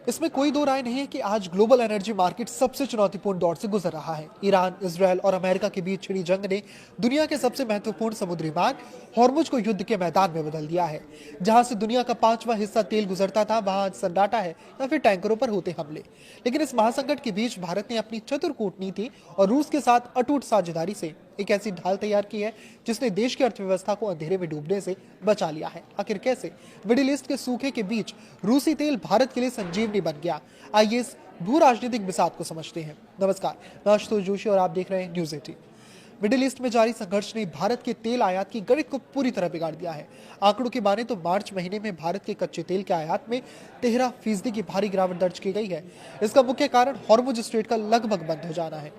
इसमें कोई दो राय नहीं है कि आज ग्लोबल एनर्जी मार्केट सबसे चुनौतीपूर्ण दौर से गुजर रहा है। ईरान, इजरायल और अमेरिका के बीच छिड़ी जंग ने दुनिया के सबसे महत्वपूर्ण समुद्री मार्ग हॉर्मुज को युद्ध के मैदान में बदल दिया है। जहां से दुनिया का 5वां हिस्सा तेल गुजरता था, वहां आज सन्नाटा है या फिर टैंकरों पर होते हमले। लेकिन इस महासंकट के बीच भारत ने अपनी चतुर कूटनीति और रूस के साथ अटूट साझेदारी से एक ऐसी ढाल तैयार की है जिसने देश की अर्थव्यवस्था को अंधेरे में डूबने से बचा लिया है। आखिर कैसे? मिडिल ईस्ट के सूखे के बीच रूसी तेल भारत के लिए संजीवनी बन गया। आइए इस भू राजनीतिक बिसात को समझते हैं। नमस्कार, मैं आशुतोष जोशी और आप देख रहे हैं न्यूज 18। मिडिल ईस्ट में जारी संघर्ष ने भारत के तेल आयात की गणित को पूरी तरह बिगाड़ दिया है। आंकड़ों की माने तो मार्च महीने में भारत के कच्चे तेल के आयात में 13% की भारी गिरावट दर्ज की गई है। इसका मुख्य कारण हॉर्मुज स्ट्रेट का लगभग बंद हो जाना है।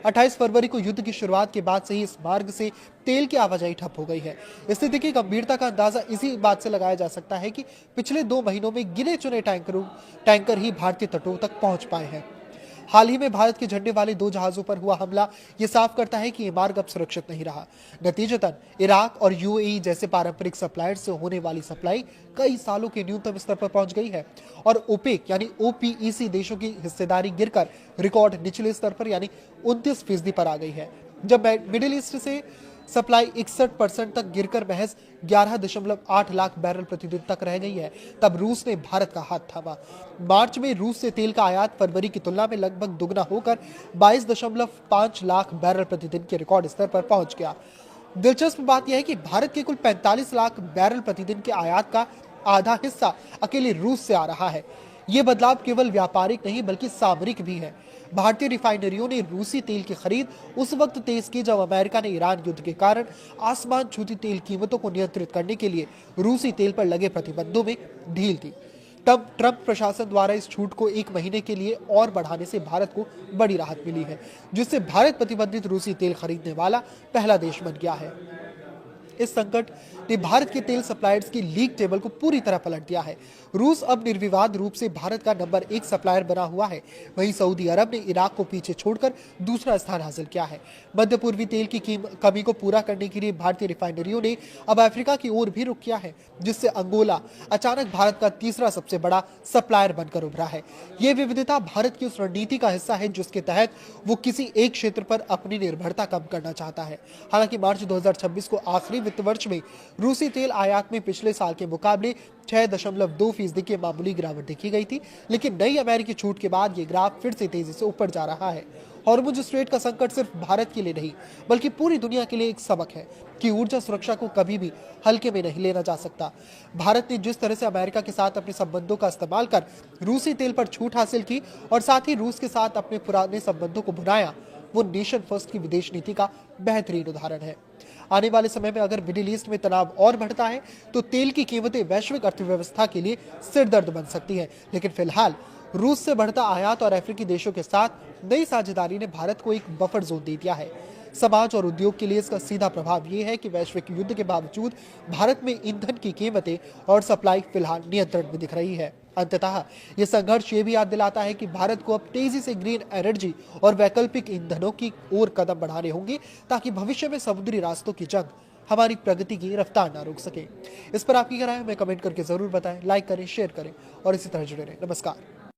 28 फरवरी को युद्ध की शुरुआत के बाद से ही इस मार्ग से तेल की आवाजाही ठप हो गई है। स्थिति की गंभीरता का अंदाजा इसी बात से लगाया जा सकता है कि पिछले 2 महीनों में गिने चुने टैंकर ही भारतीय तटों तक पहुंच पाए हैं। हाल ही में भारत के झंडे वाले 2 जहाजों पर हुआ हमला ये साफ करता है कि ये मार्ग अब सुरक्षित नहीं रहा। नतीजतन इराक और यूएई जैसे पारंपरिक सप्लायर से होने वाली सप्लाई कई सालों के न्यूनतम स्तर पर पहुंच गई है और ओपेक यानी ओपीईसी देशों की हिस्सेदारी गिरकर रिकॉर्ड निचले स्तर पर यानी 29% पर आ गई है। जब मिडिल ईस्ट से सप्लाई 61% तक गिरकर महज 11.8 लाख बैरल प्रतिदिन तक रह गई है, तब रूस ने भारत का हाथ थामा। मार्च में रूस से तेल का आयात फरवरी की तुलना में लगभग दुगना होकर 22.5 लाख बैरल प्रतिदिन के रिकॉर्ड स्तर पर पहुंच गया। दिलचस्प बात यह है कि भारत के कुल 45 लाख बैरल प्रतिदिन के आयात का आधा हिस्सा अकेले रूस से आ रहा है। ये बदलाव केवल व्यापारिक नहीं बल्कि सामरिक भी है। भारतीय रिफाइनरियों ने रूसी तेल की खरीद उस वक्त तेज की जब अमेरिका ने ईरान युद्ध के कारण आसमान छूती तेल कीमतों को नियंत्रित करने के लिए रूसी तेल पर लगे प्रतिबंधों में ढील दी। तब ट्रंप प्रशासन द्वारा इस छूट को 1 महीने के लिए और बढ़ाने से भारत को बड़ी राहत मिली है, जिससे भारत प्रतिबंधित रूसी तेल खरीदने वाला पहला देश बन गया है। इस संकट ने भारत के तेल सप्लायर्स की लीग टेबल को पूरी तरह पलट दिया है। रूस अब निर्विवाद रूप से भारत का नंबर 1 सप्लायर बना हुआ है। वहीं सऊदी अरब ने इराक को पीछे छोड़कर दूसरा स्थान हासिल किया है। मध्य पूर्वी तेल की कमी को पूरा करने के लिए भारतीय रिफाइनरियों ने अब अफ्रीका की ओर भी रुख किया है, जिससे अंगोला अचानक भारत का तीसरा सबसे बड़ा सप्लायर बनकर उभरा है। ये विविधता भारत की उस रणनीति का हिस्सा है जिसके तहत वो किसी एक क्षेत्र पर अपनी निर्भरता कम करना चाहता है। हालांकि मार्च 2026 को आखिरी वित्त वर्ष में रूसी तेल आयात में पिछले साल के मुकाबले 6.2% की मामूली गिरावट देखी गई थी, लेकिन नई अमेरिकी छूट के बाद ये ग्राफ फिर से तेजी से ऊपर जा रहा है। हॉर्मुज स्ट्रेट का संकट सिर्फ भारत के लिए नहीं बल्कि पूरी दुनिया के लिए एक सबक है कि ऊर्जा सुरक्षा को कभी भी हल्के में नहीं लेना जा सकता। भारत ने जिस तरह से अमेरिका के साथ अपने संबंधों का इस्तेमाल कर रूसी तेल पर छूट हासिल की और साथ ही रूस के साथ अपने पुराने संबंधों को भुनाया, वो नेशन फर्स्ट की विदेश नीति का बेहतरीन उदाहरण है। आने वाले समय में अगर मिडिल ईस्ट में तनाव और बढ़ता है तो तेल की कीमतें वैश्विक अर्थव्यवस्था के लिए सिरदर्द बन सकती हैं। लेकिन फिलहाल रूस से बढ़ता आयात और अफ्रीकी देशों के साथ नई साझेदारी ने भारत को एक बफर जोन दे दिया है। समाज और उद्योग के लिए इसका सीधा प्रभाव ये है कि वैश्विक युद्ध के बावजूद भारत में ईंधन की कीमतें और सप्लाई फिलहाल नियंत्रण में दिख रही है। अंततः ये संघर्ष ये भी याद दिलाता है कि भारत को अब तेजी से ग्रीन एनर्जी और वैकल्पिक ईंधनों की ओर कदम बढ़ाने होंगे ताकि भविष्य में समुद्री रास्तों की जंग हमारी प्रगति की रफ्तार ना रोक सके। इस पर आपकी क्या राय है हमें कमेंट करके जरूर बताएं, लाइक करें, शेयर करें और इसी तरह जुड़े रहें। नमस्कार।